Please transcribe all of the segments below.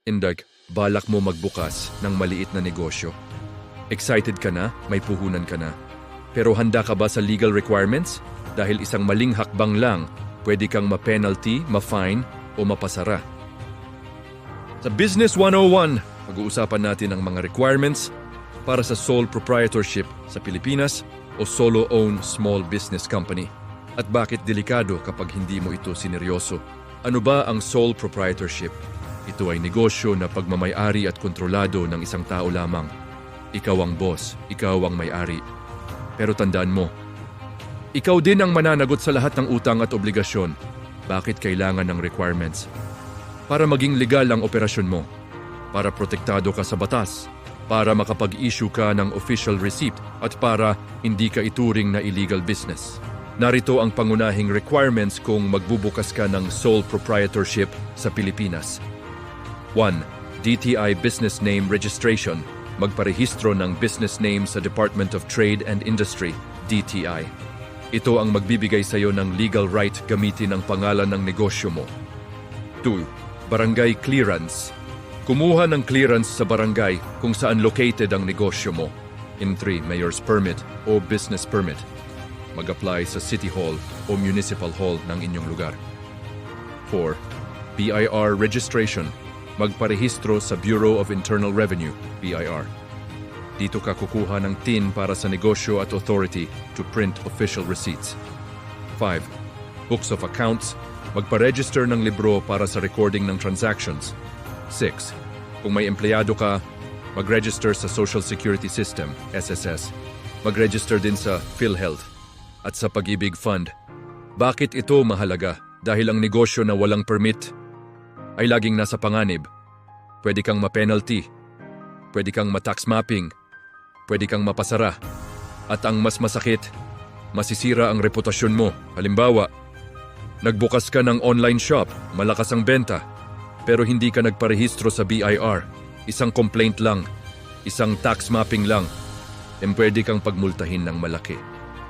Indag, balak mo magbukas ng maliit na negosyo. Excited ka na, may puhunan ka na. Pero handa ka ba sa legal requirements? Dahil isang maling hakbang lang, pwede kang ma-penalty, ma-fine, o mapasara. Sa Business 101, pag-uusapan natin ang mga requirements para sa sole proprietorship sa Pilipinas o solo-owned small business company. At bakit delikado kapag hindi mo ito sineryoso? Ano ba ang sole proprietorship? Ito ay negosyo na pagmamay-ari at kontrolado ng isang tao lamang. Ikaw ang boss, ikaw ang may-ari. Pero tandaan mo, ikaw din ang mananagot sa lahat ng utang at obligasyon. Bakit kailangan ng requirements? Para maging legal ang operasyon mo. Para protektado ka sa batas. Para makapag-issue ka ng official receipt at para hindi ka ituring na illegal business. Narito ang pangunahing requirements kung magbubukas ka ng sole proprietorship sa Pilipinas. 1. DTI Business Name Registration. Magparehistro ng business name sa Department of Trade and Industry, DTI. Ito ang magbibigay sa iyo ng legal right gamitin ang pangalan ng negosyo mo. 2. Barangay Clearance. Kumuha ng clearance sa barangay kung saan located ang negosyo mo. In 3. Mayor's Permit o Business Permit. Mag-apply sa City Hall o Municipal Hall ng inyong lugar. 4. BIR Registration. Magparehistro sa Bureau of Internal Revenue, BIR. Dito ka kukuha ng TIN para sa negosyo at authority to print official receipts. 5. Books of Accounts. Magparegister ng libro para sa recording ng transactions. 6. Kung may empleyado ka, mag-register sa Social Security System, SSS. Mag-register din sa PhilHealth at sa Pag-ibig Fund. Bakit ito mahalaga? Dahil ang negosyo na walang permit ay laging nasa panganib. Pwede kang ma-penalty, pwede kang ma-tax mapping, pwede kang mapasara. At ang mas masakit, masisira ang reputasyon mo. Halimbawa, nagbukas ka ng online shop, malakas ang benta, pero hindi ka nagparehistro sa BIR. Isang complaint lang, isang tax mapping lang, pwede kang pagmultahin ng malaki.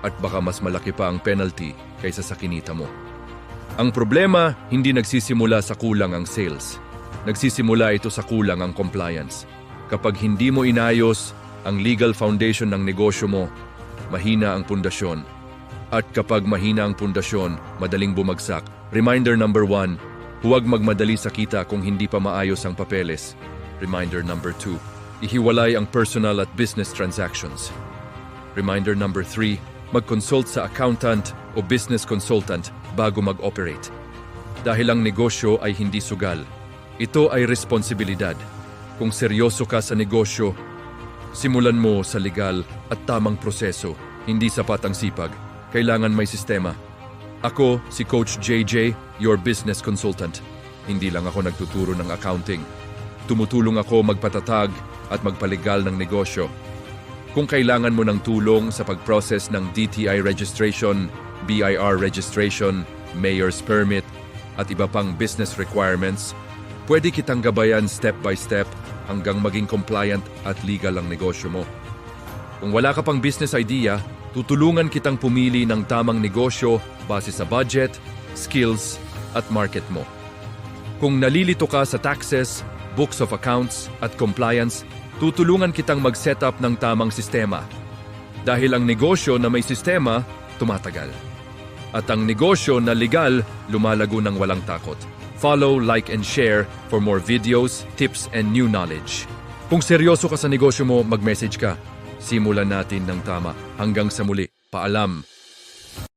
At baka mas malaki pa ang penalty kaysa sa kinita mo. Ang problema, hindi nagsisimula sa kulang ang sales. Nagsisimula ito sa kulang ang compliance. Kapag hindi mo inayos ang legal foundation ng negosyo mo, mahina ang pundasyon. At kapag mahina ang pundasyon, madaling bumagsak. Reminder number 1, huwag magmadali sa kita kung hindi pa maayos ang papeles. Reminder number 2, ihiwalay ang personal at business transactions. Reminder number 3, mag-consult sa accountant o business consultant bago mag-operate. Dahil ang negosyo ay hindi sugal. Ito ay responsibilidad. Kung seryoso ka sa negosyo, simulan mo sa legal at tamang proseso. Hindi sapat ang sipag. Kailangan may sistema. Ako, si Coach JJ, your business consultant. Hindi lang ako nagtuturo ng accounting. Tumutulong ako magpatatag at magpalegal ng negosyo. Kung kailangan mo ng tulong sa pag-process ng DTI registration, BIR registration, Mayor's Permit, at iba pang business requirements, pwede kitang gabayan step by step hanggang maging compliant at legal ang negosyo mo. Kung wala ka pang business idea, tutulungan kitang pumili ng tamang negosyo base sa budget, skills, at market mo. Kung nalilito ka sa taxes, books of accounts, at compliance, tutulungan kitang mag-set up ng tamang sistema. Dahil ang negosyo na may sistema, tumatagal. At ang negosyo na legal, lumalago ng walang takot. Follow, like, and share for more videos, tips, and new knowledge. Kung seryoso ka sa negosyo mo, mag-message ka. Simulan natin ng tama. Hanggang sa muli. Paalam.